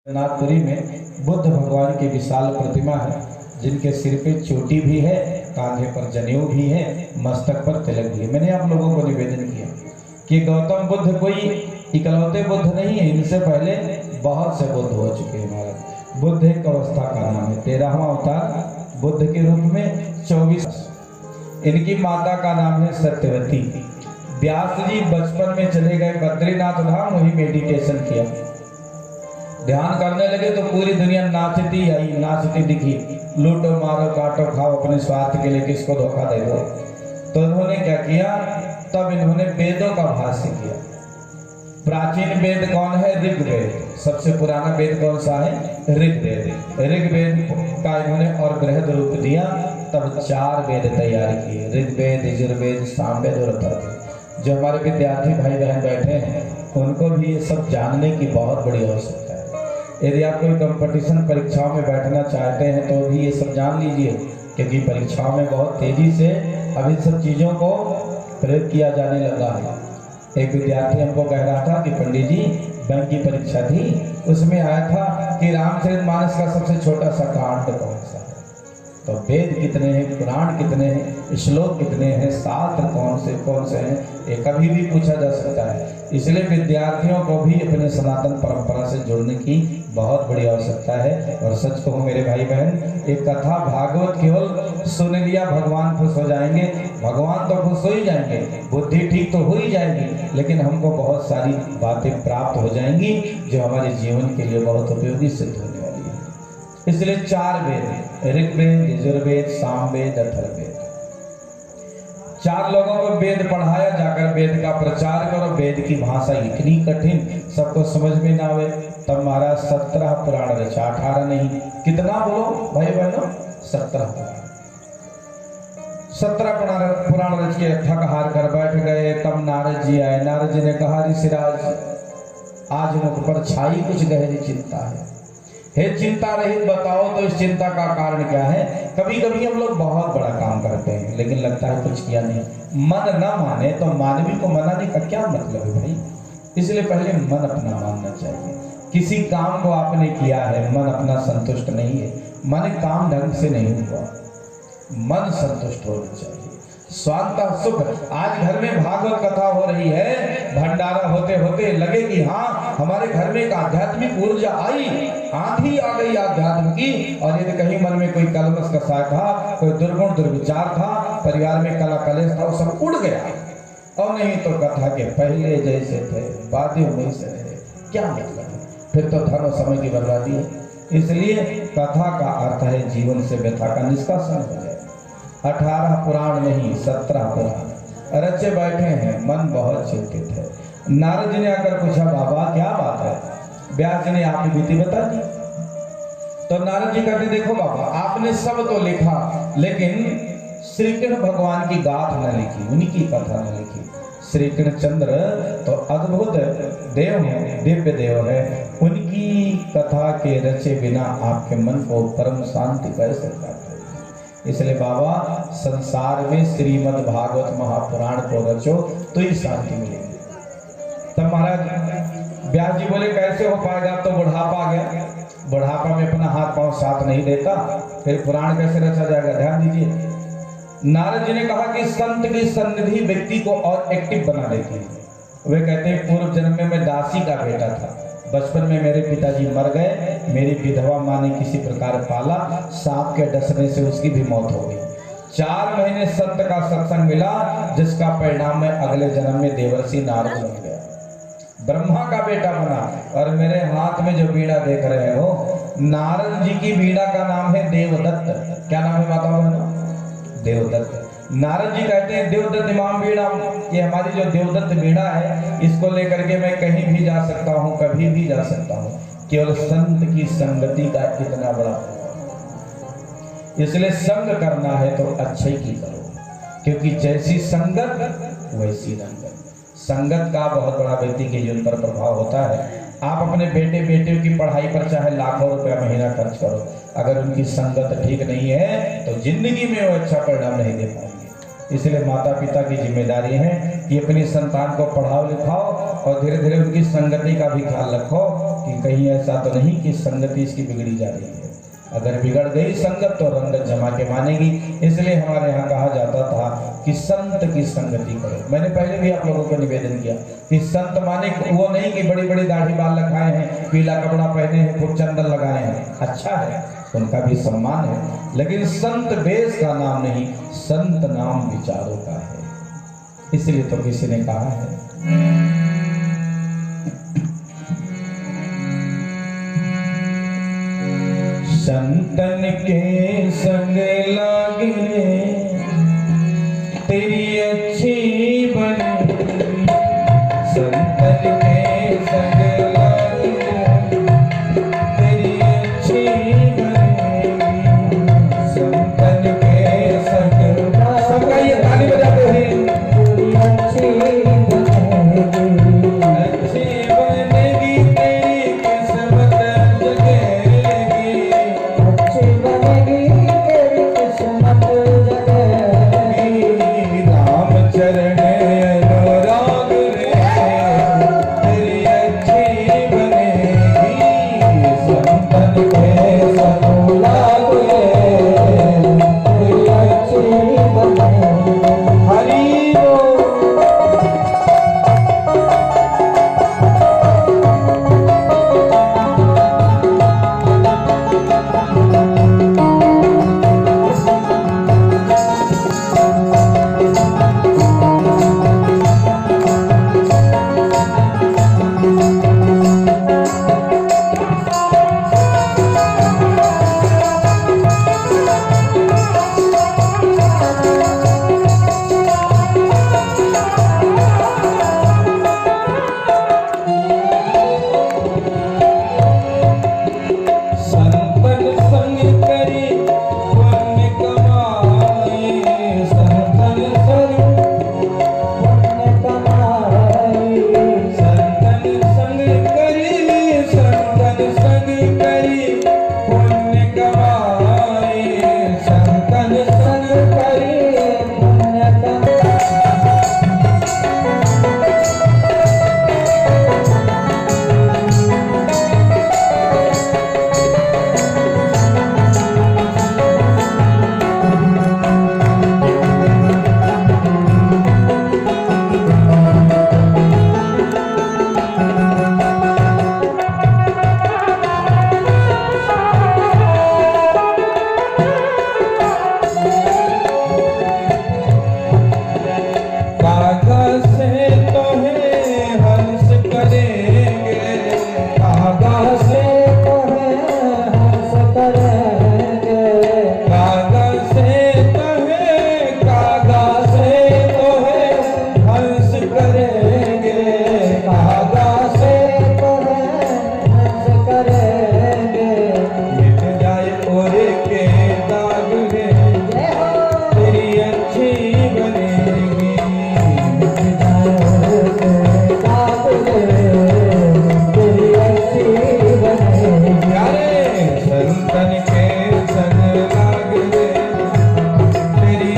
जगन्नाथपुरी में बुद्ध भगवान की विशाल प्रतिमा है, जिनके सिर पे चोटी भी है, कांधे पर जनेऊ भी है, मस्तक पर तिलक भी है। मैंने आप लोगों को निवेदन किया कि गौतम बुद्ध कोई इकलौते बुद्ध नहीं है, इनसे पहले बहुत से बुद्ध हो चुके हैं। महाराज बुद्ध एक अवस्था का नाम है, 13वां अवतार बुद्ध के रूप में 24। इनकी माता का नाम है सत्यवती। व्यास जी बचपन में चले गए बद्रीनाथ धाम, वही मेडिटेशन किया, ध्यान करने लगे तो पूरी दुनिया नाचती आई, नाचती दिखी। लूटो मारो काटो खाओ, अपने स्वार्थ के लिए किसको धोखा दे दो। तो इन्होंने क्या किया, तब इन्होंने वेदों का भाष्य किया। प्राचीन वेद कौन है? ऋग्वेद। सबसे पुराना वेद कौन सा है? ऋग्वेद। ऋग्वेद का इन्होंने और बृहद रूप दिया, तब 4 वेद तैयार किए, ऋग्वेद, यजुर्वेद, सामवेद और अथर्ववेद। जो हमारे विद्यार्थी भाई बहन बैठे हैं, उनको भी ये सब जानने की बहुत बड़ी आवश्यकता है। यदि आप कोई कंपटीशन परीक्षाओं में बैठना चाहते हैं तो भी ये सब जान लीजिए, क्योंकि परीक्षाओं में बहुत तेजी से अब इन सब चीज़ों को प्रयोग किया जाने लगा है। एक विद्यार्थी हमको कह रहा था कि पंडित जी बैंक की परीक्षा थी, उसमें आया था कि रामचरितमानस का सबसे छोटा सा कांड कौन सा है। तो वेद कितने हैं, पुराण कितने हैं, श्लोक कितने हैं, शास्त्र कौन से हैं, ये कभी भी पूछा जा सकता है। इसलिए विद्यार्थियों को भी अपने सनातन परंपरा से जुड़ने की बहुत बड़ी आवश्यकता है। और सच कहूँ मेरे भाई बहन, एक कथा भागवत केवल सुन लिया भगवान खुश हो जाएंगे, भगवान तो खुश हो ही जाएंगे, बुद्धि ठीक तो हो ही जाएगी, लेकिन हमको बहुत सारी बातें प्राप्त हो जाएंगी जो हमारे जीवन के लिए बहुत उपयोगी सिद्ध होने वाली है। इसलिए 4 वेद, ऋग्वेद, यजुर्वेद, सामवेद, अथर्ववेद। 4 लोगों को वेद पढ़ाया, जाकर वेद का प्रचार करो। वेद की भाषा इतनी कठिन, सबको समझ में ना आवे, तब महाराज 17 पुराण रचा, 18 नहीं। कितना बोलो भाई बहनों? 17 पुराण। 17 पुराण रच के थक हार कर बैठ गए। तब नारद जी आए। नारद जी ने कहा, ऋषिराज आज मुख पर छाई कुछ गहरी चिंता है। हे चिंता रहित बताओ तो इस चिंता का कारण क्या है? कभी कभी हम लोग बहुत बड़ा काम करते हैं, लेकिन लगता है कुछ किया नहीं। मन न माने तो मानवी को मनाने का क्या मतलब है भाई? इसलिए पहले मन अपना मानना चाहिए। किसी काम को आपने किया है, मन अपना संतुष्ट नहीं है, मन काम ढंग से नहीं हुआ, मन संतुष्ट होना चाहिए। स्वांत सुख। आज घर में भागवत कथा हो रही है, भंडारा होते होते लगे कि हाँ हमारे घर में एक आध्यात्मिक ऊर्जा आई, आंधी आ गई आध्यात्म की। और यदि कहीं मन में कोई कलमश कसा था, कोई दुर्गुण दुर्विचार था, परिवार में कला कलेश था, वो सब उड़ गया। और नहीं तो कथा के पहले जैसे थे, बातें वैसे रहे, क्या मतलब है? फिर तो धन और समय की बर्बादी है। इसलिए कथा का अर्थ है जीवन से व्यथा का निष्कासन हो जाए। 18 पुराण नहीं, 17 पुराण रचे बैठे हैं, मन बहुत चिंतित है। नारद जी ने आकर पूछा, बाबा क्या बात है? व्यास जी ने आपकी बीती बता दी। तो नारद जी कहते, देखो बाबा, आपने सब तो लिखा, लेकिन श्री कृष्ण भगवान की गाथ न लिखी, उनकी कथा न लिखी। श्री कृष्ण चंद्र तो अद्भुत देव हैं, दिव्य देव है, उनकी कथा के रचे बिना आपके मन को परम शांति कैसे प्राप्त होगी? इसलिए बाबा संसार में श्रीमद् भागवत महापुराण को रचो तो ही शांति मिलेगी। तब महाराज व्यास जी बोले, कैसे हो पाएगा? तो बुढ़ापा आ गया, बुढ़ापा में अपना हाथ पांव साथ नहीं देता, फिर पुराण कैसे रचा जाएगा? ध्यान दीजिए। नारद जी ने कहा कि संत की सन्निधि व्यक्ति को और एक्टिव बना देती है। वे कहते हैं, पूर्व जन्म में मैं दासी का बेटा था, बचपन में मेरे पिताजी मर गए, मेरी विधवा माँ ने किसी प्रकार पाला, सांप के डसने से उसकी भी मौत हो गई। 4 महीने संत का सत्संग मिला, जिसका परिणाम मैं अगले जन्म में देवर्षि नारद बन गया, ब्रह्मा का बेटा बना। और मेरे हाथ में जो बीड़ा देख रहे हो, नारद जी की बीड़ा का नाम है देवदत्त। क्या नाम है माता बहनों? देवदत्त। नारद जी कहते हैं, देवदत्त इमाम बीड़ा, ये हमारी जो देवदत्त बीड़ा है, इसको लेकर के मैं कहीं भी जा सकता हूँ, कभी भी जा सकता हूँ, केवल संत की संगति का इतना बड़ा। इसलिए संग करना है तो अच्छे की करो, क्योंकि जैसी संगत वैसी रंगत। संगत का बहुत बड़ा व्यक्ति के जीवन पर प्रभाव होता है। आप अपने बेटे बेटियों की पढ़ाई पर चाहे लाखों रुपया महीना खर्च करो, अगर उनकी संगत ठीक नहीं है तो जिंदगी में वो अच्छा परिणाम नहीं दे पाएंगे। इसलिए माता पिता की जिम्मेदारी है कि अपनी संतान को पढ़ाओ लिखाओ और धीरे धीरे उनकी संगति का भी ख्याल रखो। कि कहीं ऐसा तो नहीं कि संगति इसकी बिगड़ी जा रही है। अगर बिगड़ गई संगत तो रंगत जमा के मानेगी। इसलिए हमारे यहाँ कहा जाता था कि संत की संगति करो। मैंने पहले भी आप लोगों को निवेदन किया कि संत माने वो नहीं कि बड़ी बड़ी दाढ़ी बाल रखाए हैं, पीला कपड़ा पहने हैं, खूब चंदन लगाए हैं, अच्छा है, उनका भी सम्मान है, लेकिन संत वेश का नाम नहीं, संत नाम विचारों का है। इसलिए तो किसी ने कहा है संतन के संग लागे तेरी अच्छी बनेगी, संतन के संग लागे तेरी अच्छी बनेगी, संतन के संग। सबका ये ताली बजाते हैं, तेरी अच्छी बनेगी, अच्छी बनेगी तेरी किस्मत जगेगी, अच्छी बनेगी तेरी किस्मत जगेगी, राम चरण अनुराग रे तेरी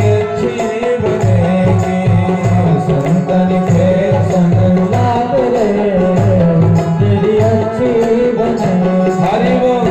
अच्छी बनेगी, संतन के संग लागे तेरी अच्छी बनेगी। हरि बोल।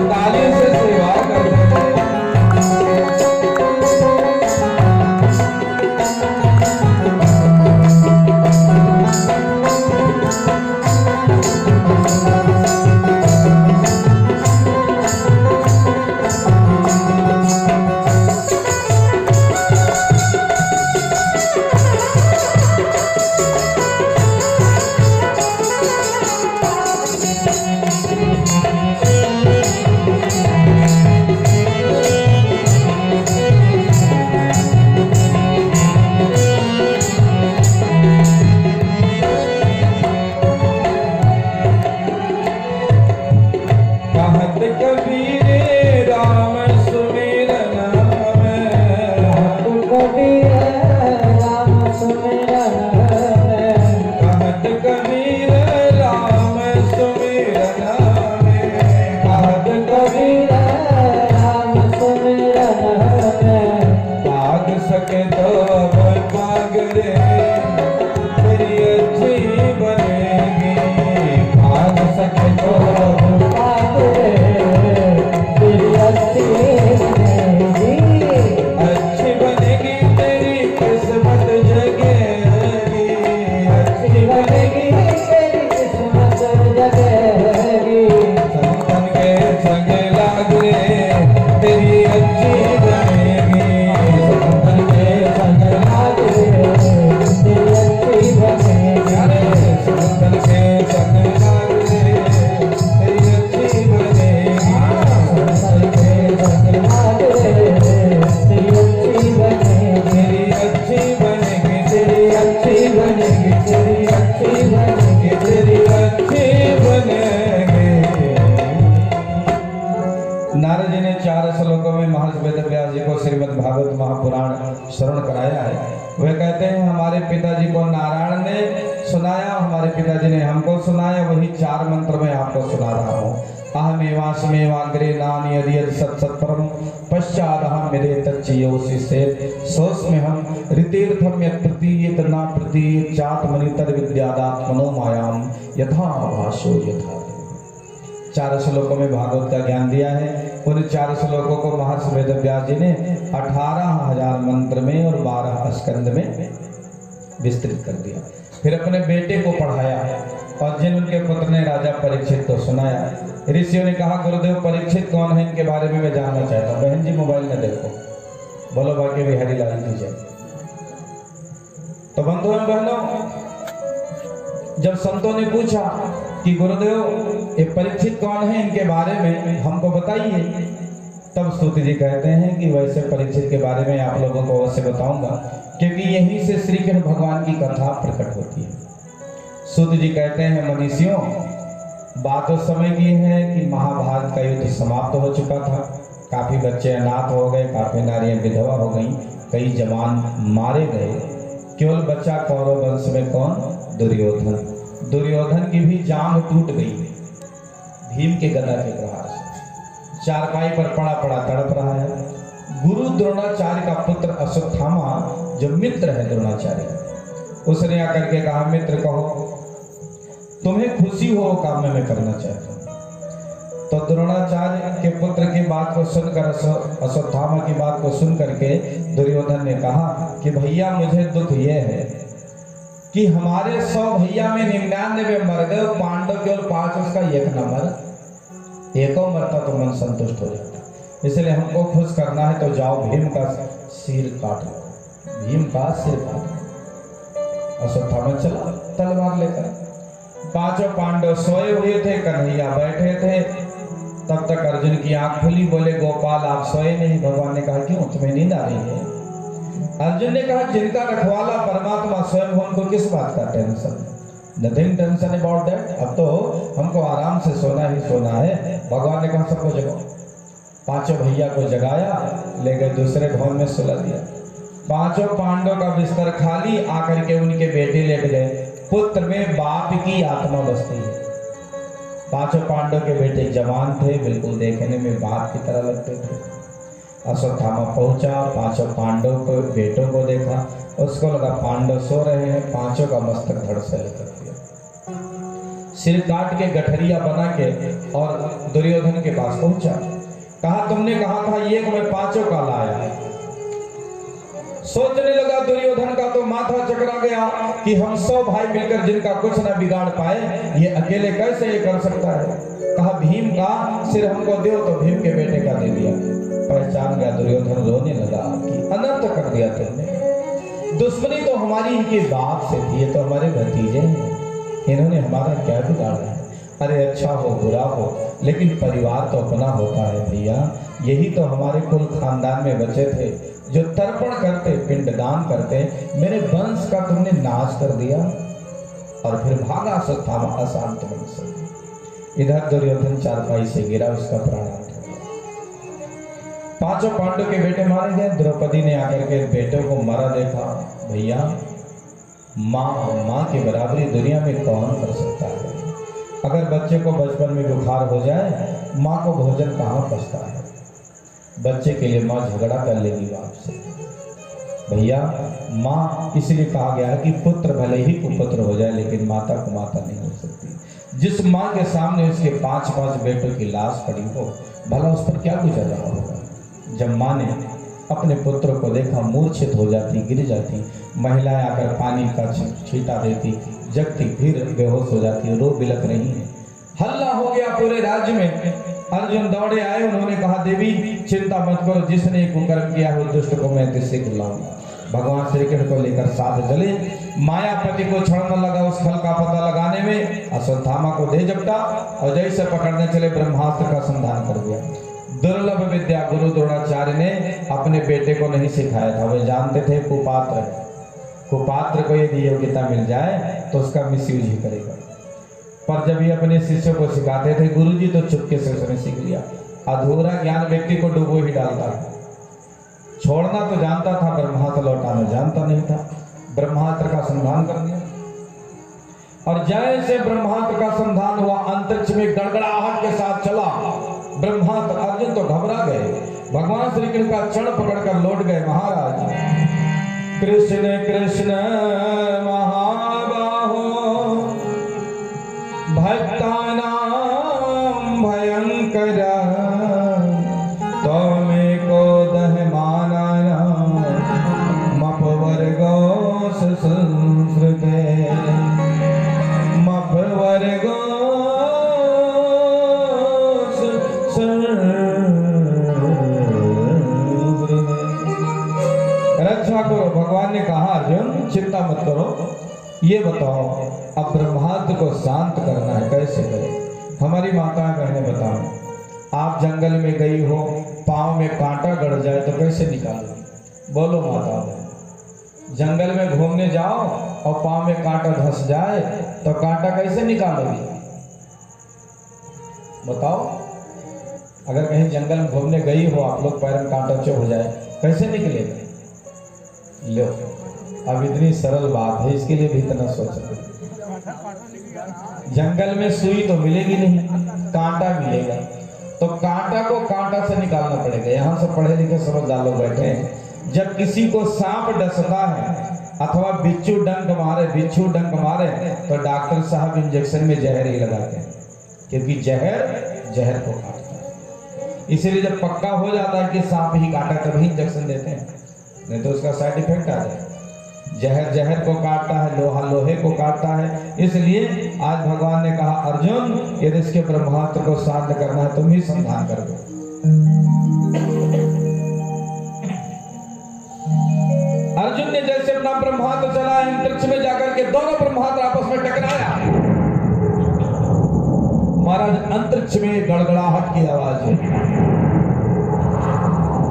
तेरी अच्छी बनेगी, भाग सके तो नारद जी ने 4 श्लोकों में महर्षि वेदव्यास जी को श्रीमद् भागवत महापुराण श्रवण कराया है। वे कहते हैं हमारे पिताजी को नारायण ने सुनाया, हमारे पिताजी ने हमको सुनाया, वही 4 मंत्र में आपको सुना रहा हूँ। अहमेवास्मेवाग्रे नानि यदि सत्सत्परम पश्चादहं मेरे तच्चयोसि सेत् सोस्मे हम ऋतीर्थम यत् प्रतीयेत न प्रतीयेत चात्मनितर विद्यादात्मनो मायाम यथा भाषो यथा। 4 श्लोकों में भागवत का ज्ञान दिया है। उन 4 श्लोकों को महर्षि वेदव्यास जी ने 18,000 मंत्र में और 12 स्कंद में विस्तृत कर दिया। फिर अपने बेटे को पढ़ाया और जिन उनके पुत्र ने राजा परीक्षित को सुनाया। ऋषियों ने कहा गुरुदेव परीक्षित कौन है, इनके बारे में मैं जानना चाहता हूँ। बहन जी मोबाइल में देखो, बोलो बाकी बिहारी लाल की जय। तो बंधुओं बहनों, जब संतों ने पूछा कि गुरुदेव ये परीक्षित कौन है, इनके बारे में हमको बताइए, तब सूत जी कहते हैं कि वैसे परीक्षित के बारे में आप लोगों को अवश्य बताऊंगा, क्योंकि यहीं से श्री कृष्ण भगवान की कथा प्रकट होती है। सूत जी कहते हैं मनीषियों, बात उस समय की है कि महाभारत का युद्ध समाप्त हो चुका था। काफी बच्चे अनाथ हो गए, काफी नारियां विधवा हो गईं, कई जवान मारे गए। केवल बचा कौरव वंश में कौन? दुर्योधन। दुर्योधन की भी जांघ टूट गई भीम के गदा के प्रहार से, चारपाई पर पड़ा पड़ा तड़प रहा है। गुरु द्रोणाचार्य का पुत्र अश्वत्थामा, जो मित्र है द्रोणाचार्य, उसने आकर के कहा मित्र कहो तुम्हें खुशी हो काम में मैं करना चाहता हूँ। तो द्रोणाचार्य के पुत्र की बात को सुनकर, अश्वत्थामा की बात को सुन करके दुर्योधन ने कहा कि भैया मुझे दुख यह है कि हमारे 100 भैया में 99 मर गए, पांडव केवल 5, उसका 1 न मरा। एको मरता तो मन संतुष्ट हो जाता, इसलिए हमको खुश करना है। तो जाओ भीम का सिर काट लो, भीम का सिर काट लो। अश्वत्थामा चला तलवार लेकर। 5 पांडव सोए हुए थे, कन्हैया बैठे थे। तब तक अर्जुन की आंख खुली, बोले गोपाल आप सोए नहीं। भगवान ने कहा क्यों, तुम्हें नींद आ रही है? अर्जुन ने कहा जिनका रखवाला परमात्मा स्वयं, हमको किस बात का tension? Nothing tension about that. अब तो हमको आराम से सोना ही सोना है। भगवान ने कहा सबको जगाओ। 5 भैया को जगाया, ले गए दूसरे भवन में सुला दिया। 5 पांडव का बिस्तर खाली, आकर के उनके बेटे लेट गए। पुत्र में बाप की आत्मा बसती है। 5 पांडव के बेटे जवान थे, बिल्कुल देखने में बाप की तरह लगते थे। अश्वत्थामा पहुंचा, 5 पांडव को बेटों को देखा, उसको लगा पांडव सो रहे हैं। 5 का मस्तक धड़ से लेकर दिया, सिर काट के गठरिया बना के और दुर्योधन के पास पहुंचा। कहा तुमने कहा था ये मैं 5 का लाया। सोचने लगा दुर्योधन का तो माथा चकरा गया कि हम 100 भाई मिलकर जिनका कुछ न बिगाड़ पाए, ये अकेले कैसे ये कर सकता है। कहा भीम का सिर हमको दो, तो भीम के बेटे का दे दिया। पहचान गया दुर्योधन, रोने लगा कि अनर्थ कर दिया तुमने। दुश्मनी तो हमारी इनके बाप से थी, ये तो हमारे भतीजे हैं, इन्होंने हमारा क्या बिगाड़ा है। अरे अच्छा हो बुरा हो, लेकिन परिवार तो अपना होता है भैया। यही तो हमारे कुल खानदान में बचे थे जो तर्पण करते, पिंडदान करते। मेरे वंश का तुमने नाश कर दिया। और फिर भागा अश्वत्थामा अशांत मन से। इधर दुर्योधन चारपाई से गिरा, उसका प्राण हो गया। 5 पांडव के बेटे मारे गए। द्रौपदी ने आकर के बेटों को मरा देखा। भैया माँ की बराबरी दुनिया में कौन कर सकता है। अगर बच्चे को बचपन में बुखार हो जाए, माँ को भोजन कहाँ पचता है। बच्चे के लिए माँ झगड़ा कर लेगी बाप से। भैया माँ इसलिए कहा गया है कि पुत्र भले ही कुपुत्र हो जाए, लेकिन माता को माता नहीं हो सकती। जिस माँ के सामने उसके 5-5 बेटों की लाश पड़ी हो, भला उस पर क्या गुजर रहा होगा। जब माँ ने अपने पुत्र को देखा, मूर्छित हो जाती, गिर जाती। महिलाएं आकर पानी का छींटा देती, जगती, फिर बेहोश हो जाती, रो बिलक रही है। हल्ला हो गया पूरे राज्य में। अर्जुन दौड़े आए, उन्होंने कहा देवी चिंता मत करो, जिसने कुकर्म किया हो दुष्ट को मैं तिससे खिलाऊंगा। भगवान श्री कृष्ण को लेकर साथ चले। मायापति को क्षण लगा उस फल का पता लगाने में। अश्वत्थामा को दे जपटा और जैसे पकड़ने चले ब्रह्मास्त्र का संधान कर दिया। दुर्लभ विद्या गुरु द्रोणाचार्य ने अपने बेटे को नहीं सिखाया था। वे जानते थे कुपात्र है, कुपात्र को यदि योग्यता मिल जाए तो उसका मिसयूज ही करेगा। पर जब ये अपने शिष्यों को सिखाते थे, गुरुजी तो चुपके से उसने सीख लिया। अधूरा ज्ञान व्यक्ति को डुबो ही डालता है। छोड़ना तो जानता था, ब्रह्मास्त्र लौटाना जानता नहीं था। ब्रह्मास्त्र का संधान कर दिया, और जैसे ब्रह्मास्त्र का संधान हुआ अंतरिक्ष में गड़गड़ाहट के साथ चला ब्रह्मास्त्र। अर्जुन तो घबरा गए, भगवान श्री कृष्ण का चरण पकड़कर लौट गए। महाराज कृष्ण कृष्ण महाबाहो भक्तानां भयंकर तमेको दहमाना मपवर्गोस संस्कृते रक्षा करो। भगवान ने कहा अर्जुन चिंता मत करो, ये बताओ अब ब्रह्मास्त्र को शांत करना है, कैसे करें? हमारी माता बहने बताओ, आप जंगल में गई हो, पाँव में कांटा गड़ जाए तो कैसे निकालोगी? बोलो माता बहन, जंगल में घूमने जाओ और पाँव में कांटा धंस जाए तो कांटा कैसे निकालोगी? बताओ। अगर कहीं जंगल में घूमने गई हो आप लोग, पैर में कांटा चुभ हो जाए कैसे निकलेगा? लो, अब इतनी सरल बात है, इसके लिए भी इतना सोचो। जंगल में सुई तो मिलेगी नहीं, कांटा मिलेगा, तो कांटा को कांटा से निकालना पड़ेगा। यहाँ से पढ़े लिखे समझदार लोग बैठे हैं, जब किसी को सांप डसता है अथवा बिच्छू डंक मारे तो डॉक्टर साहब इंजेक्शन में जहर ही लगाते हैं, क्योंकि जहर को काटता है। इसीलिए जब पक्का हो जाता है कि सांप ही काटा तभी इंजेक्शन देते हैं, नहीं तो उसका साइड इफेक्ट आ जाए। जहर को काटता है, लोहा लोहे को काटता है। इसलिए आज भगवान ने कहा अर्जुन, यदि इसके ब्रह्मास्त्र को शांत करना है तुम ही संधान कर दो। अर्जुन ने जैसे अपना ब्रह्मास्त्र चलाया, अंतरिक्ष में जाकर के दोनों ब्रह्मास्त्र आपस में टकराया। महाराज अंतरिक्ष में गड़गड़ाहट की आवाज है।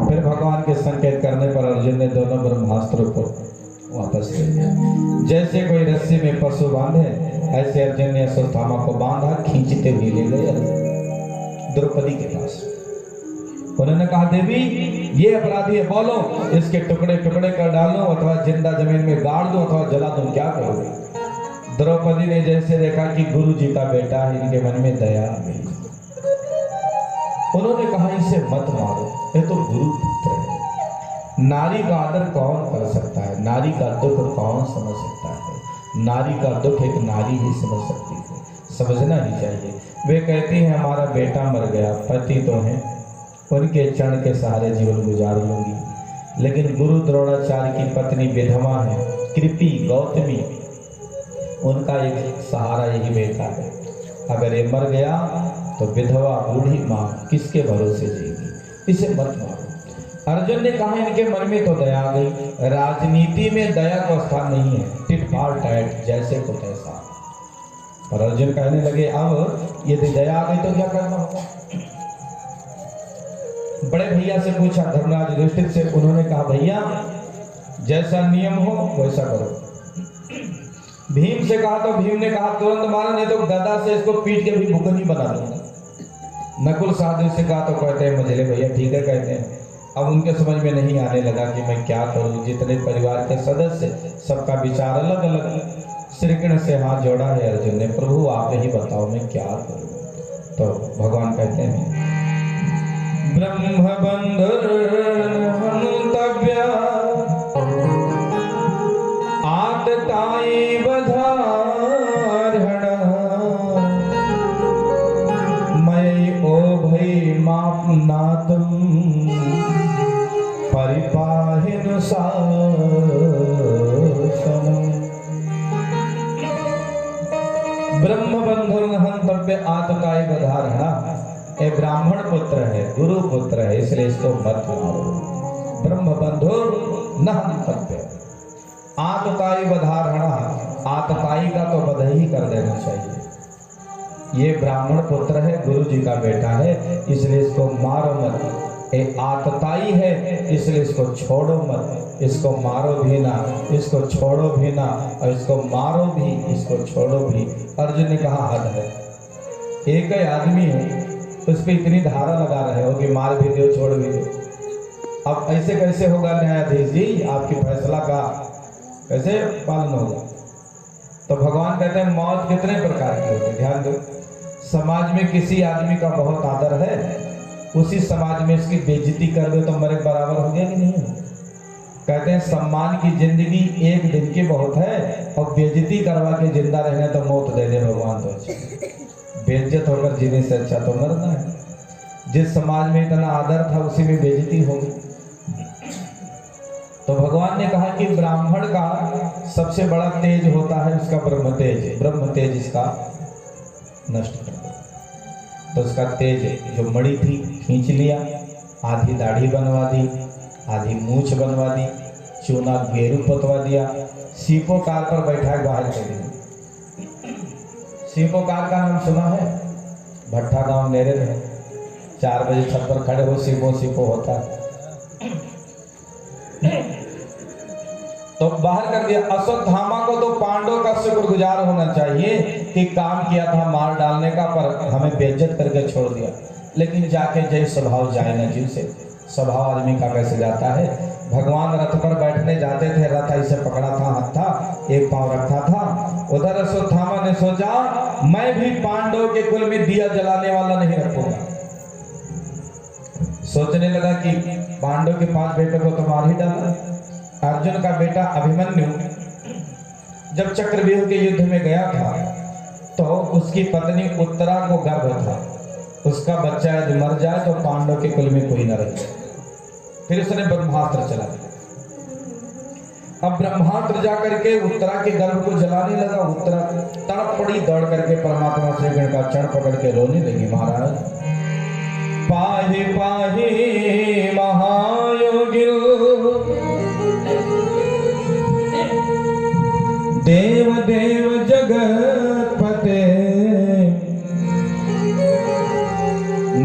फिर भगवान के संकेत करने पर अर्जुन ने दोनों ब्रह्मास्त्रों को वापस ले लिया। जैसे कोई रस्सी में पशु बांधे, ऐसे अर्जुन ने अश्वत्थामा को बांधा, खींचते हुए ले गए द्रौपदी के पास। उन्होंने कहा देवी ये अपराधी है, बोलो इसके टुकड़े टुकड़े कर डालूं अथवा जिंदा जमीन में गाड़ दूं अथवा जला दूं, क्या करोगे? द्रौपदी ने जैसे देखा कि गुरु जी का बेटा है, इनके मन में दया आ गई। उन्होंने कहा इसे मत मारो, ये तो गुरु पुत्र है। नारी का आदर कौन कर सकता है? नारी का दुख कौन समझ सकता है? नारी का दुख एक नारी ही समझ सकती है, समझना ही चाहिए। वे कहती हैं हमारा बेटा मर गया, पति तो है, उनके चरण के सहारे जीवन गुजार लूंगी। लेकिन गुरु द्रोणाचार्य की पत्नी विधवा है, कृपी गौतमी, उनका एक सहारा यही बेटा है। अगर ये मर गया तो विधवा बूढ़ी माँ किसके भरोसे जिएगी? इसे मत मारो। अर्जुन ने कहा इनके मन में तो दया आ गई। राजनीति में दया का स्थान नहीं है, टिट फॉर टैट, जैसे को तैसा। और अर्जुन कहने लगे अब यदि दया आ गई तो क्या करना होगा? बड़े भैया से पूछा, धर्मराज युधिष्ठिर से। उन्होंने कहा भैया जैसा नियम हो वैसा करो। भीम से कहा तो भीम ने कहा तुरंत मारो, नहीं तो गदा से इसको पीट के भी भुकनी बना दूंगा। नकुल सहदेव से कहा तो कहते हैं मझले भैया ठीक है कहते हैं। अब उनके समझ में नहीं आने लगा कि मैं क्या करूं। जितने परिवार के सदस्य सबका विचार अलग अलग। श्री कृष्ण से हाथ जोड़ा है अर्जुन ने, प्रभु आप ही बताओ मैं क्या करूं? तो भगवान कहते हैं ब्रह्म बंधुर्हन्तव्य आतताई बधार्हण मयि ओभै मापनातम् परिपाहिन शासनम्। ब्रह्म बंधुर्हन्तव्य आतताई बधार्हण, ये ब्राह्मण पुत्र है, गुरु पुत्र है, इसलिए इसको मत मारो। ब्रह्म बंधुर न हन्तव्य, आतताई बधार्हण, आतताई का तो वध ही कर देना चाहिए। ये ब्राह्मण पुत्र है, गुरु जी का बेटा है, इसलिए इसको मारो मत। ये आतताई है इसलिए इसको छोड़ो मत, इसको मारो भी ना, इसको छोड़ो भी ना, और इसको मारो भी, इसको छोड़ो भी। अर्जुन ने कहा हद है। एक ही आदमी है, उस पर इतनी धारा लगा रहे हो कि मार भी दो छोड़ भी दो। अब ऐसे कैसे होगा न्यायाधीश जी, आपकी फैसला का कैसे पालन होगा? तो भगवान कहते हैं मौत कितने प्रकार की होती है, ध्यान दो। समाज में किसी आदमी का बहुत आदर है, उसी समाज में इसकी बेइज्जती कर दो तो मरे बराबर हो गया कि नहीं हो? कहते हैं सम्मान की जिंदगी एक दिन की बहुत है, और बेइज्जती करवा के जिंदा रहने तो मौत दे दे भगवान तो अच्छा। बेइज्जत होकर जीने से अच्छा तो मरना है। जिस समाज में इतना आदर था उसी में बेइज्जती होगी। तो भगवान ने कहा कि ब्राह्मण का सबसे बड़ा तेज होता है उसका ब्रह्म तेज। ब्रह्म तेज इसका नष्ट कर दो। तो उसका तेज जो मणि थी खींच लिया, आधी दाढ़ी बनवा दी, आधी मूछ बनवा दी, चूना गेरू पतवा दिया, सीपोकार पर बैठा बाहर कर दिया। सीपोकार का नाम सुना है? भट्टा गांव मेरे में 4 बजे छत पर खड़े हो सीपो होता है तो बाहर कर दिया। अश्वत्थामा को तो पांडवों का शुक्रगुजार होना चाहिए कि काम किया था मार डालने का, पर हमें बेइज्जत करके छोड़ दिया। लेकिन जाके जय स्वभाव जाए न जीव से, स्वभाव आदमी का कैसे जाता है। भगवान रथ पर बैठने जाते थे, रथ ऐसे पकड़ा था, हत्था एक पांव रखा था। उधर अश्वत्थामा ने सोचा मैं भी पांडवों के कुल में दिया जलाने वाला नहीं रखूंगा। सोचने लगा कि पांडव के 5 बेटों को तो मार ही डाला। अर्जुन का बेटा अभिमन्यु जब चक्रव्यूह के युद्ध में गया था तो उसकी पत्नी उत्तरा को गर्भ था। उसका बच्चा यदि मर जाए तो पांडव के कुल में कोई न रहे। फिर उसने ब्रह्मास्त्र चला। अब ब्रह्मास्त्र जाकर के उत्तरा के गर्भ को जलाने लगा। उत्तरा तड़प पड़ी, दौड़ करके परमात्मा से का चरण पकड़ के रोने लगी, महाराज पाहि पाहि महायोगी देव देव जगतपते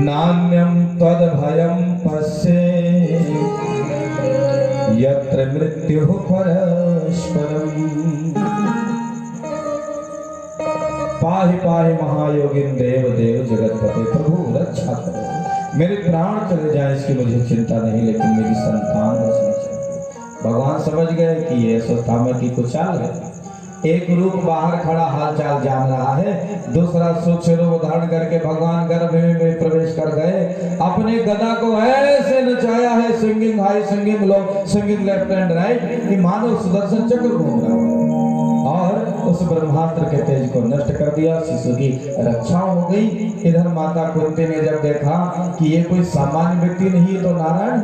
नान्यं त्वद्भयं पश्ये यत्र मृत्युः परस्परम्। पाहि पाहि महायोगिन देव देव जगतपते, प्रभु रक्षा करो। मेरे प्राण चले जाए इसकी मुझे चिंता नहीं, लेकिन मेरी संतान बचनी चाहिए। भगवान समझ गए कि ये अश्वत्थामा की कुछ चाल है। एक रूप बाहर खड़ा हालचाल जान रहा है, दूसरा सूक्ष्म रूप धारण करके भगवान गर्भ में प्रवेश कर गए। अपने गदा को ऐसे नचाया है, swinging high, swinging low, swinging left and right, कि मानो सुदर्शन चक्र घूम रहा है। और उस ब्रह्मास्त्र के तेज को नष्ट कर दिया। शिशु की रक्षा हो गई। इधर माता कुंती ने जब देखा कि ये कोई सामान्य व्यक्ति नहीं है, तो नारायण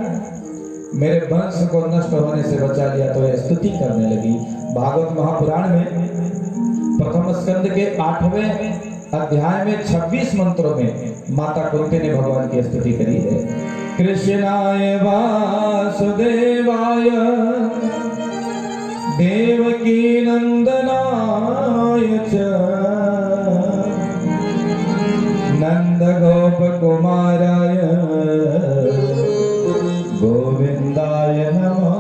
मेरे वंश को नष्ट होने से बचा लिया, तो यह स्तुति करने लगी। भागवत महापुराण में प्रथम स्कंद के 8वें अध्याय में 26 मंत्रों में माता कुंती ने भगवान की स्तुति करी है। कृष्णाय वासुदेवाय देवकी नंदनाय च नंद गोप कुमाराय गोविंदाय नमो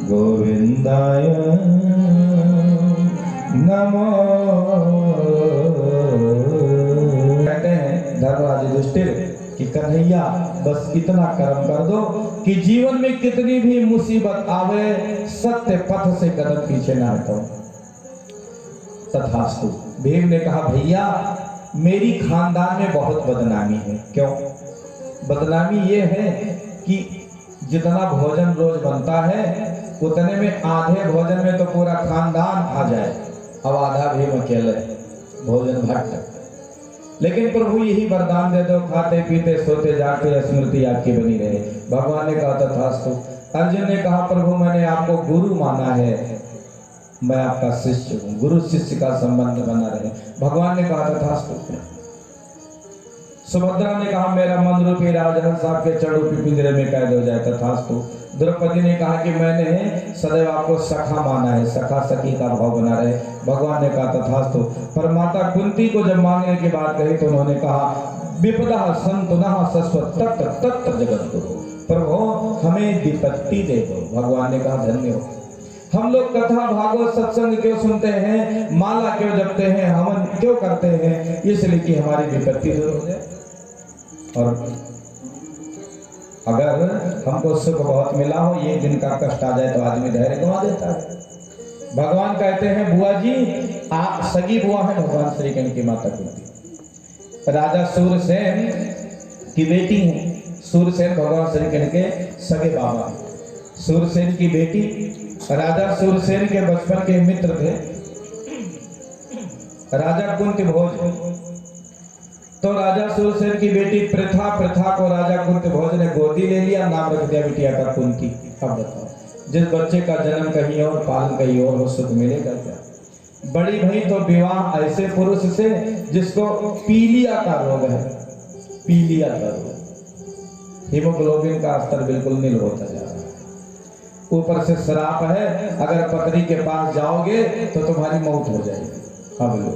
गोविंदाय नमो। कहते हैं धर्मराज युधिष्ठिर कि कन्हैया बस इतना कर्म कर दो कि जीवन में कितनी भी मुसीबत आवे सत्य पथ से कदम पीछे ना हटो। तथास्तु। भीम ने कहा भैया मेरी खानदान में बहुत बदनामी है। क्यों बदनामी? ये है कि जितना भोजन रोज बनता है उतने में आधे भोजन में तो पूरा खानदान आ जाए, अब आधा भीम अकेले भोजन भट्ट। लेकिन प्रभु यही वरदान दे दो, खाते पीते सोते जागते स्मृति आपकी बनी रहे। भगवान ने कहा तथास्तु। अर्जुन ने कहा प्रभु मैंने आपको गुरु माना है, मैं आपका शिष्य हूँ, गुरु शिष्य का संबंध बना रहे। भगवान ने कहा तथास्तु। सुभद्रा ने कहा मेरा मन रूपी राजहंस आपके चढ़ूपी पिंजरे में कैद हो जाए, तथास्तु। द्रौपदी ने कहा कि मैंने सदैव आपको सखा माना है, सखा सखी का भाव बना रहे। भगवान ने कहा तथास्तु। पर माता कुंती को जब मांगने की बात कही तो उन्होंने कहा विपदा संतुनः सस्वत तत्र तत्र जगत गुरु, प्रभु हमें विपत्ति दे दो। भगवान ने कहा धन्य हो, हम लोग कथा भागवत सत्संग क्यों सुनते हैं, माला क्यों जपते हैं, हवन क्यों करते हैं? इसलिए कि हमारी विपत्ति दूर हो जाए। और अगर हमको सुख बहुत मिला हो, एक दिन का कष्ट आ जाए तो आदमी धैर्य गंवा देता है। भगवान कहते हैं बुआ जी, आप सगी बुआ है भगवान श्री कृष्ण की माता कुंती, राजा सूरसेन की बेटी है। सूरसेन भगवान श्री कृष्ण के सगे बाबा हैं। सूरसेन की बेटी, राजा सूरसेन के बचपन के मित्र थे राजा कुंती भोज। तो राजा सूरसेन की बेटी प्रथा को राजा कुंती भोज ने गोदी ले लिया, नाम रख दिया बिटिया का कुंती। अब बताओ, जिस बच्चे का जन्म कहीं और पालन कहीं और, वो सुख मिलेगा क्या? बड़ी भाई तो विवाह ऐसे पुरुष से जिसको पीलिया का रोग है, पीलिया का रोग, हीमोग्लोबिन का स्तर बिल्कुल नील होता जा रहा है। ऊपर से श्राप है, अगर पत्नी के पास जाओगे तो तुम्हारी मौत हो जाएगी। अब लो,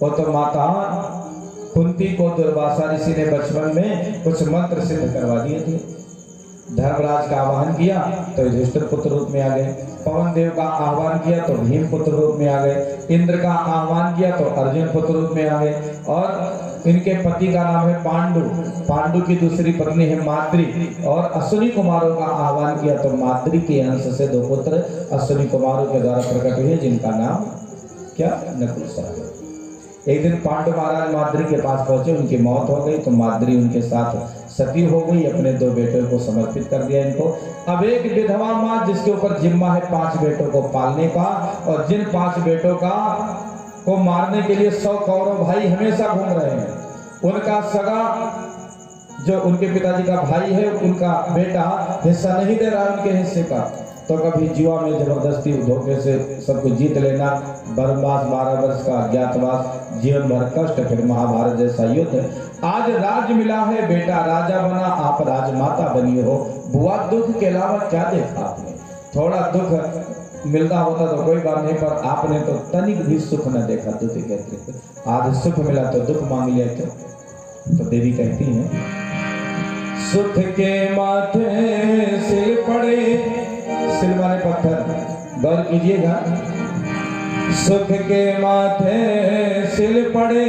वो तो माता कुंती को दुर्वासा ऋषि ने बचपन में कुछ मंत्र सिद्ध करवा दिए थे। धर्मराज का आह्वान किया तो युधिष्ठिर पुत्र रूप में आ गए, पवन देव का आह्वान किया तो भीम पुत्र रूप में आ गए, इंद्र का आह्वान किया तो अर्जुन पुत्र रूप में आ गए, और इनके पति का नाम है पांडु, पांडु की दूसरी पत्नी है माद्री, और अश्विनी कुमारों का आह्वान किया तो माद्री के अंश से 2 पुत्र अश्विनी कुमारों के द्वारा प्रकट हुए, जिनका नाम क्या, नकुल सहदेव। एक दिन पांडु महाराज माद्री के पास पहुंचे, उनकी मौत हो गई तो माद्री उनके साथ सती हो गई, अपने 2 बेटों को समर्पित कर दिया इनको। अब एक विधवा माँ जिसके ऊपर जिम्मा है 5 बेटों को पालने का, और जिन 5 बेटों का को मारने के लिए 100 कौरव भाई हमेशा घूम रहे हैं, उनका सगा जो उनके पिताजी का भाई है, उनका बेटा हिस्सा नहीं दे रहा उनके हिस्से का, तो कभी जुआ में जबरदस्ती धोखे से सब कुछ जीत लेना, वनवास 12 वर्ष का अज्ञातवास, जीवन भर कष्ट, फिर महाभारत जैसा युद्ध। आज राज मिला है, बेटा राजा बना, आप राजमाता बनी हो। बुआ, दुख के अलावा क्या देखा आपने? थोड़ा दुख मिलता होता तो कोई बात नहीं, पर आपने तो तनिक भी सुख न देखा। दुख कहते, आज सुख मिला तो दुख मांग लिया क्यों? तो देवी कहती हैं, सुख के माथे सिर पड़े, सिर माने पत्थर, गौर कीजिएगा, सुख के माथे सिर पड़े,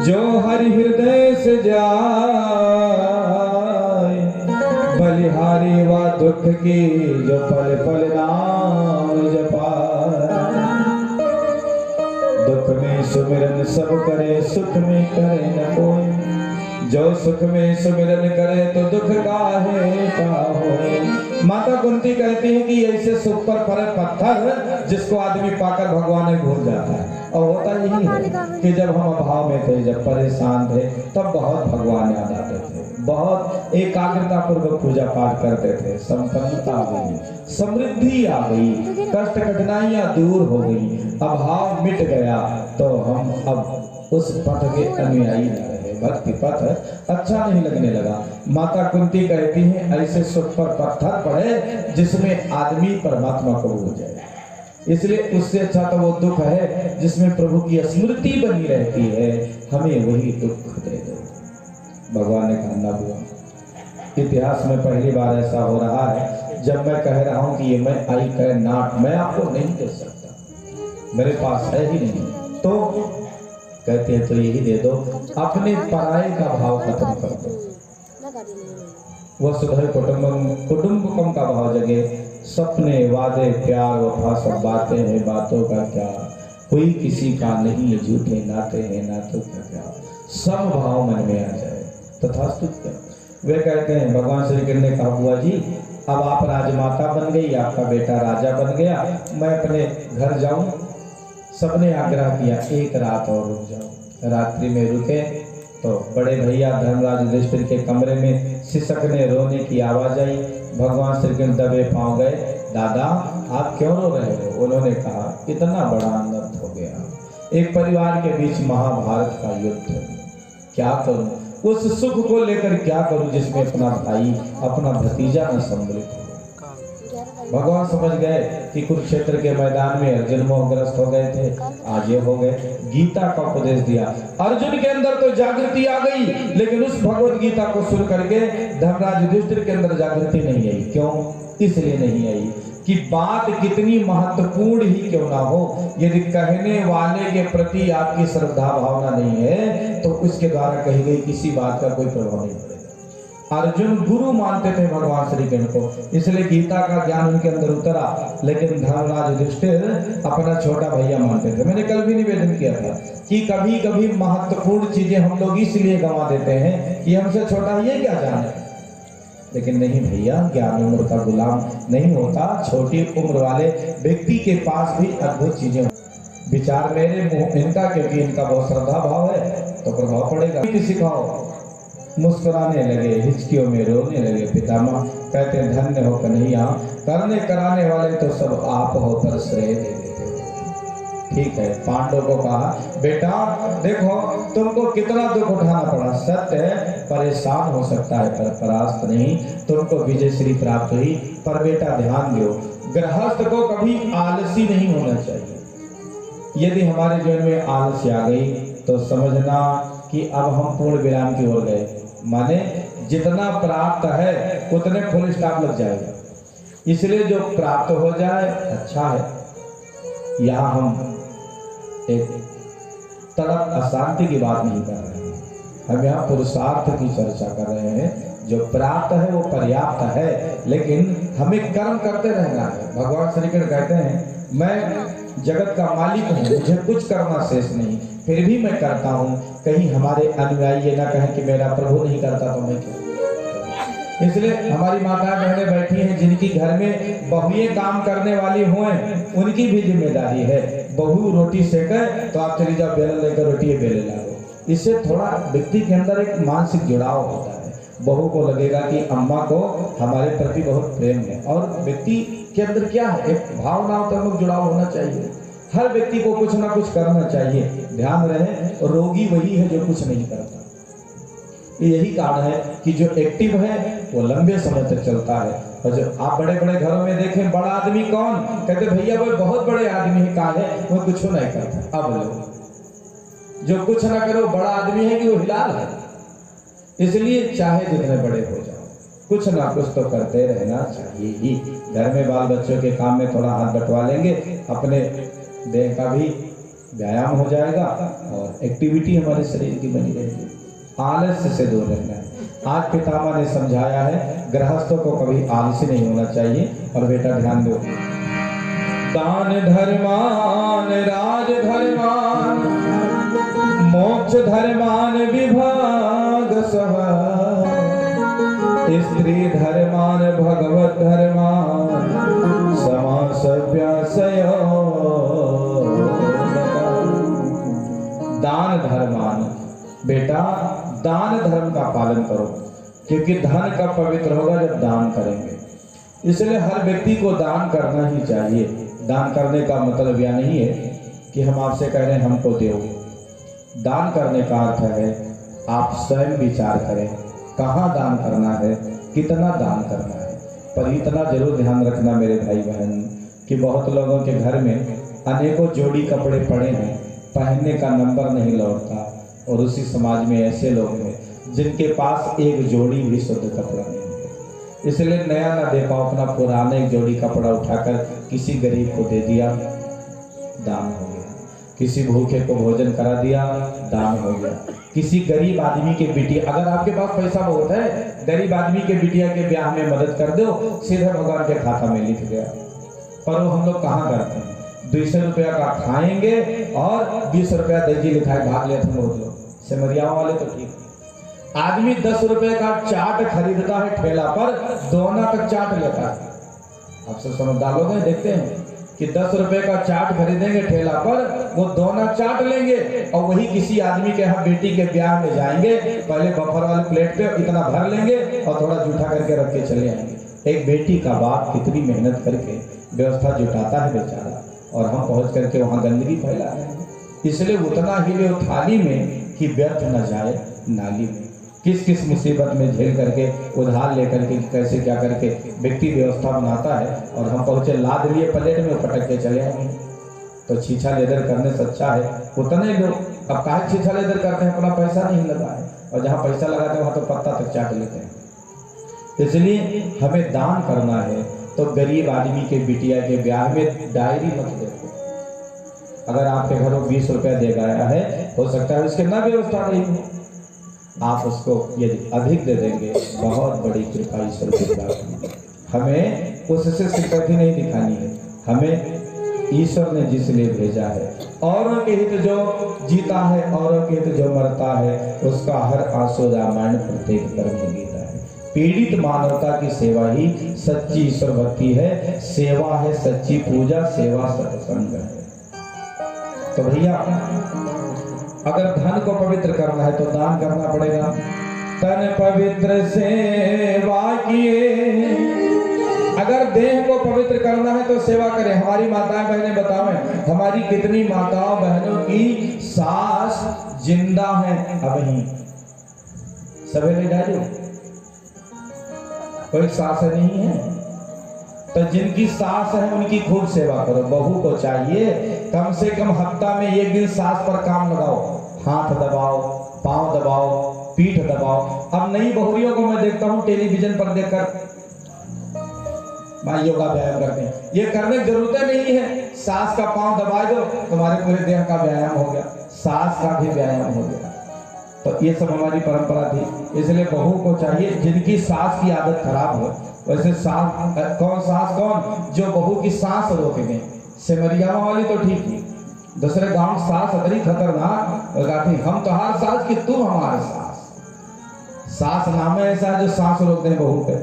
जो हरि हृदय से जाए, बलिहारी व दुख की जो पल पल नाम जपाए। दुख में सुमिरन सब करे, सुख में करे न कोई, जो सुख में सुमिरन करे तो दुख काहे का हो। माता कुंती कहती है कि ऐसे सुख पर पड़े पत्थर जिसको आदमी पाकर भगवान में भूल जाता है। और होता यही है कि जब हम अभाव में थे, जब परेशान थे, तब बहुत भगवान याद आते थे, बहुत एकाग्रता पूर्वक पूजा पाठ करते थे, संपन्नता आ गई, समृद्धि आ गई, कष्ट कठिनाइयां दूर हो गई, अभाव मिट गया, तो हम अब उस पथ के अनुयायी न रहे, भक्ति पथ अच्छा नहीं लगने लगा। माता कुंती कहती है, ऐसे सुख पर पत्थर पड़े जिसमें आदमी परमात्मा को भूल जाए, इसलिए उससे अच्छा तो वो दुख है जिसमें प्रभु की स्मृति बनी रहती है, हमें वही दुख दे दो। भगवान ने कहा, ना बुआ, इतिहास में पहली बार ऐसा हो रहा है जब मैं कह रहा हूं कि ये मैं आई कैन नॉट, मैं आपको नहीं दे सकता, मेरे पास है ही नहीं। तो कहते हैं तो यही दे दो, अपने पराये का भाव खत्म कर दो, वसुधैव कुटुंबकम का भाव जगे, सपने वादे प्यार वफा सब बातें हैं, बातों का क्या, कोई किसी का नहीं, झूठे नाते हैं, नातों का क्या, सब भाव मन में आ जाए, तथास्तु क्या। वे कहते हैं, भगवान श्री कृष्ण ने कहा, बुआ जी अब आप राजमाता बन गई, आपका बेटा राजा बन गया, मैं अपने घर जाऊं। सबने आग्रह किया, एक रात और रुक जाओ। रात्रि में रुके तो बड़े भैया धर्मराज युधिष्ठिर के कमरे में सिसकने रोने की आवाज आई। भगवान श्री कृष्ण दबे पांव गए, दादा आप क्यों रो रहे हो? उन्होंने कहा, इतना बड़ा अनर्थ हो गया, एक परिवार के बीच महाभारत का युद्ध, क्या करूं? उस सुख को लेकर क्या करूं जिसमें अपना भाई, अपना भतीजा न सम्मिलित हो। भगवान समझ गए कि कुरुक्षेत्र के मैदान में अर्जुन मोहग्रस्त हो गए थे, आज ये हो गए। गीता का उपदेश दिया, अर्जुन के अंदर तो जागृति आ गई, लेकिन उस भगवत गीता को सुन करके धर्मराज युधिष्ठिर के अंदर जागृति नहीं आई। क्यों? इसलिए नहीं आई कि बात कितनी महत्वपूर्ण ही क्यों ना हो, यदि कहने वाले के प्रति आपकी श्रद्धा भावना नहीं है तो उसके द्वारा कही गई किसी बात का कोई प्रभाव नहीं पड़ेगा। अर्जुन गुरु मानते थे भगवान श्री कृष्ण को, इसलिए गीता का ज्ञान उनके अंदर उतरा, लेकिन धर्मराज युधिष्ठिर अपना छोटा भैया मानते थे। मैंने कल भी निवेदन किया था कि कभी कभी महत्वपूर्ण चीजें हम लोग इसलिए गंवा देते हैं कि हमसे छोटा ही है क्या जाने, लेकिन नहीं भैया, ज्ञान उम्र का गुलाम नहीं होता। छोटी उम्र वाले व्यक्ति के पास भी अद्भुत चीजें, विचार मेरे मुंह इनका, क्योंकि इनका बहुत श्रद्धा भाव है तो प्रभाव पड़ेगा। सिखाओ, मुस्कुराने लगे, हिचकियों में रोने लगे। पितामह कहते हैं धन्य हो कन्हैया, करने कराने वाले तो सब आप हो, पर श्रेय दे देते हो। ठीक है, पांडव को कहा बेटा देखो तुमको कितना दुख उठाना पड़ा, सत्य है परेशान हो सकता है पर परास्त नहीं, तुमको विजय श्री प्राप्त हुई। पर बेटा ध्यान दो, गृहस्थ को कभी आलसी नहीं होना चाहिए। यदि हमारे जीवन में आलसी आ गई तो समझना कि अब हम पूर्ण विराम की ओर गए, माने जितना प्राप्त है उतने फुल स्टॉप लग जाएगा। इसलिए जो प्राप्त हो जाए अच्छा है। यहाँ हम एक तड़प अशांति की बात नहीं कर रहे हैं, हम यहाँ पुरुषार्थ की चर्चा कर रहे हैं। जो प्राप्त है वो पर्याप्त है, लेकिन हमें कर्म करते रहना है। भगवान श्री कृष्ण कहते हैं मैं जगत का मालिक हूँ, मुझे कुछ करना शेष नहीं, फिर भी मैं करता हूँ। कहीं हमारे अनुयायी ये ना कहें कि मेरा प्रभु नहीं करता तो मैं क्यों। इसलिए हमारी माता बहनें बैठी हैं जिनकी घर में बहुएं काम करने वाली हों, उनकी भी जिम्मेदारी है। बहू रोटी सेके तो आप चली जाओ बेलन लेकर रोटी बेले लाओ। इससे थोड़ा व्यक्ति के अंदर एक मानसिक जुड़ाव होता है। बहू को लगेगा कि अम्मा को हमारे प्रति बहुत प्रेम है, और व्यक्ति के अंदर क्या है, एक भावनात्मक जुड़ाव होना चाहिए। हर व्यक्ति को कुछ ना कुछ करना चाहिए। ध्यान रहे, रोगी वही है जो कुछ नहीं करता। यही कारण है कि जो एक्टिव है वो लंबे समय तक चलता है। और जो आप बड़े बड़े घरों में देखें, बड़ा आदमी कौन, कहते भैया वो बहुत बड़े आदमी है, कहा है वो कुछ नहीं करता। अब लोग जो कुछ ना करो बड़ा आदमी है कि वो हिलाल है। इसलिए चाहे जितने बड़े हो जाओ, कुछ ना कुछ तो करते रहना चाहिए ही। घर में बाल बच्चों के काम में थोड़ा हाथ बंटवा लेंगे, अपने देह का भी व्यायाम हो जाएगा और एक्टिविटी हमारे शरीर की बनी रहेगी। आलस्य से दूर रहना है। आज पितामह ने समझाया है गृहस्थों को कभी आलसी नहीं होना चाहिए। और बेटा ध्यान दो, दान धर्मान राज धर्मान मोक्ष धर्मान विभाग सह, स्त्री धर्मान भगवत धर्मान समासव्यासयो। दान धर्मान, बेटा दान धर्म का पालन करो, क्योंकि धन का पवित्र होगा जब दान करेंगे। इसलिए हर व्यक्ति को दान करना ही चाहिए। दान करने का मतलब यह नहीं है कि हम आपसे कह रहे हैं हमको दो। दान करने का अर्थ है आप स्वयं विचार करें कहाँ दान करना है, कितना दान करना है। पर इतना जरूर ध्यान रखना मेरे भाई बहन कि बहुत लोगों के घर में अनेकों जोड़ी कपड़े पड़े हैं, पहनने का नंबर नहीं लौटता। और उसी समाज में ऐसे लोग हैं जिनके पास एक जोड़ी भी शुद्ध कपड़ा नहीं है। इसलिए नया ना दे पाओ, अपना पुराना एक जोड़ी कपड़ा उठाकर किसी गरीब को दे दिया, दान हो गया। किसी भूखे को भोजन करा दिया, दान हो गया। किसी गरीब आदमी के बिटिया, अगर आपके पास पैसा बहुत है, गरीब आदमी के बिटिया के ब्याह में मदद कर दो, सीधे भगवान के खाता में लिख गया। पर वो हम लोग कहाँ करते हैं, 200 रुपया का खाएंगे और 20 रुपया दर्जी लिखाए भाग लेते हैं लोग। सिमरियाओं वाले तो ठीक, आदमी 10 रुपए का चाट खरीदता है ठेला पर, दोना तक चाट लेता है। आप सब समझदार लोग हैं, देखते हैं कि 10 रुपए का चाट खरीदेंगे ठेला पर, वो दोना चाट लेंगे और वही किसी आदमी के यहाँ बेटी के ब्याह में जाएंगे, पहले बफर वाले प्लेट पे इतना भर लेंगे और थोड़ा जूठा करके रख के चले आएंगे। एक बेटी का बाप कितनी मेहनत करके व्यवस्था जुटाता है बेचारा, और हम पहुंच करके वहां गंदगी फैला रहे हैं। इसलिए उतना ही ले थाली में कि व्यर्थ न जाए नाली में। किस किस मुसीबत में झेल करके उधार लेकर के कैसे क्या करके व्यक्ति व्यवस्था बनाता है, और हम पहुंचे लाद लिए प्लेट में पटक के चले आएंगे। तो छीछा लेदर करने से अच्छा है उतने लोग अब काहे छीछा लेदर करते हैं, अपना पैसा नहीं लगा है, और जहाँ पैसा लगाते हैं वहाँ तो पत्ता तक चाट लेते हैं। इसलिए हमें दान करना है, तो गरीब आदमी के बिटिया के ब्याह में डायरी मत देखो। अगर आपके घरों 20 रुपया दे गया है, हो सकता है उसके ना व्यवस्था नहीं हो, आप उसको यदि अधिक दे देंगे, बहुत बड़ी कृपा ईश्वर की प्रार्थना। हमें उससे सिंपैथी नहीं दिखानी है, हमें ईश्वर ने जिस लिए भेजा है, औरों के हित जो जीता है, औरों के हित जो मरता है, उसका हर आंसू रामायण प्रत्येक कर्म गीता है। पीड़ित मानवता की सेवा ही सच्ची ईश्वर भक्ति है, सेवा है सच्ची पूजा, सेवा सत्संग है। तो भैया अगर धन को पवित्र करना है तो दान करना पड़ेगा। तन पवित्र सेवा किए, अगर देह को पवित्र करना है तो सेवा करें। हमारी माताएं बहनें बतावें, हमारी कितनी माताओं बहनों की सास जिंदा है अभी, सवेरे डालो, कोई सास नहीं है, तो जिनकी सास है उनकी खूब सेवा करो। बहू को चाहिए कम से कम हफ्ता में एक दिन सास पर काम लगाओ, हाथ दबाओ, पांव दबाओ, पीठ दबाओ। अब नई बहुरियों को मैं देखता हूँ टेलीविजन पर देखकर माँ योगा व्यायाम करते हैं, ये करने की जरूरत नहीं है। सास का पांव दबा दो, तुम्हारे पूरे देह का व्यायाम हो गया, सास का भी व्यायाम हो गया। तो ये सब हमारी परंपरा थी। इसलिए बहू को चाहिए, जिनकी सास की आदत खराब हो, वैसे सास कौन जो बहू की सांस रोक दें। सिमरिया वाली तो ठीक थी, दूसरे गांव सास अतरी खतरनाक लगाती, हम तो हर सास की तू हमारे सास नाम है ऐसा जो सांस रोक दें बहू पे।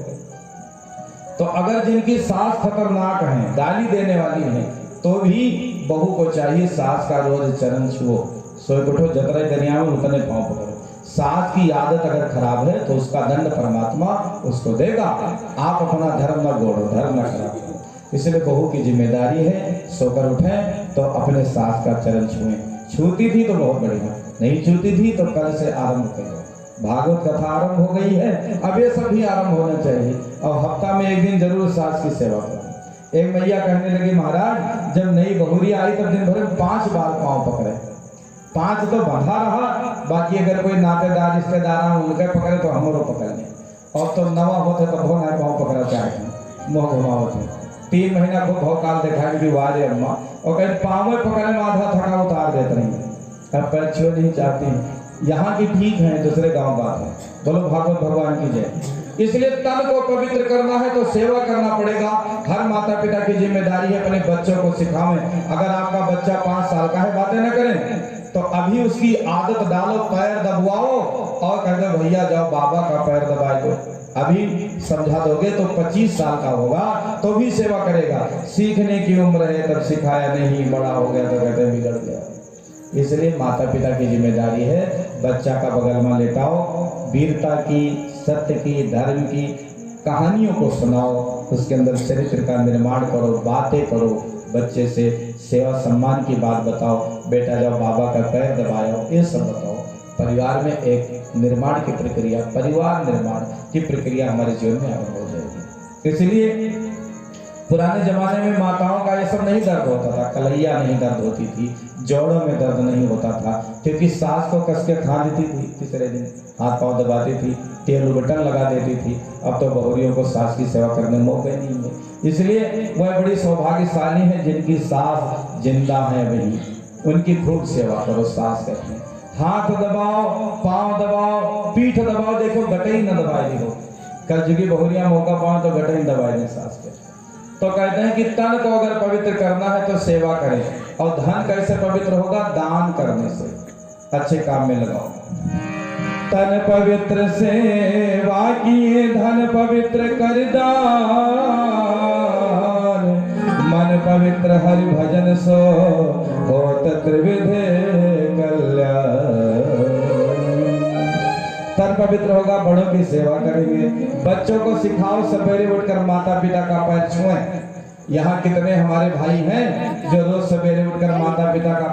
तो अगर जिनकी सास खतरनाक है, गाली देने वाली है, तो भी बहू को चाहिए सास का रोज चरण छुओ, सोए उठो, जतरे दरिया में उतने पांव पकड़ो। सास की आदत अगर खराब है तो उसका दंड परमात्मा उसको देगा। आप अपना धर्म न गोड़ो, धर्म न खराब करो। इसलिए बहू की जिम्मेदारी है सोकर उठें तो अपने सास का चरण छुएं। छूती थी तो बहुत बढ़िया, नहीं छूती थी तो कल से आरंभ करो। भागवत कथा आरंभ हो गई है, अब ये सब भी आरंभ होना चाहिए। और हफ्ता में एक दिन जरूर सास की सेवा करो। एक मैया कहने लगी, महाराज जब नई बहुरी आई तब दिन भर में 5 बार पांव पकड़े, 5 तो बंधा रहा, बाकी अगर कोई नातेदार रिश्तेदार उनके पकड़े तो हमरो पकड़ लें। और तो नवा होते तो भो ना पाँव पकड़ा चाहे मोह घुमावते। 3 महीना खूब भौकाल देखा कि वारे अम्मा, और कहीं पाँव पकड़ने में आधा थका उतार देते रही। अब पैर छुए नहीं चाहती, यहाँ की ठीक है, दूसरे गांव बात है। बोलो भागवत भगवान की जय। इसलिए तन को पवित्र करना है तो सेवा करना पड़ेगा। हर माता पिता की जिम्मेदारी है अपने बच्चों को सिखावें। अगर आपका बच्चा 5 साल का है, बातें न करें तो अभी उसकी आदत डालो, पैर दबवाओ और कह दो भैया जाओ बाबा का पैर दबा दो। अभी समझा दोगे तो 25 साल का होगा तो भी सेवा करेगा। सीखने की उम्र है तब सिखाया नहीं, बड़ा हो गया तो कहते बिगड़ गया। इसलिए माता पिता की जिम्मेदारी है बच्चा का बगल में लेटाओ, वीरता की, सत्य की, धर्म की कहानियों को सुनाओ, उसके अंदर चरित्र का निर्माण करो, बातें करो, बच्चे से सेवा सम्मान की बात बताओ। बेटा जाओ बाबा का पैर दबाओ, ये सब बताओ। परिवार में एक निर्माण की प्रक्रिया, परिवार निर्माण की प्रक्रिया हमारे जीवन में आरंभ हो जाएगी। इसलिए पुराने जमाने में माताओं का ये सब नहीं दर्द होता था, कलैया नहीं दर्द होती थी, जोड़ों में दर्द नहीं होता था, क्योंकि सास को कस के खा देती थी, तीसरे दिन हाथ पांव दबाती थी, तेल बटन लगा देती थी। अब तो बहुरियों को सास की सेवा करने मौके नहीं है। इसलिए वह बड़ी सौभाग्यशाली है जिनकी सास जिंदा है, वही उनकी खूब सेवा करो। सास कहते हैं हाथ दबाओ, पांव दबाओ, पीठ दबाओ, देखो गटई न दबाई हो। कल जुगी बहुरिया मौका पाओ तो गटई दबाई दें सास के। तो कहते हैं कि तन को अगर पवित्र करना है तो सेवा करें। और धन कैसे पवित्र होगा? दान करने से, अच्छे काम में लगाओ। तन पवित्र सेवा किए, धन पवित्र कर दान, मन पवित्र हरि भजन सो होत त्रिविधे कल्याण। तन पवित्र होगा, बड़ों की सेवा करेंगे, बच्चों को सिखाओ सवेरे उठकर माता पिता का पैर छुएं। यहाँ कितने हमारे भाई हैं जो रोज सवेरे उठकर माता पिता का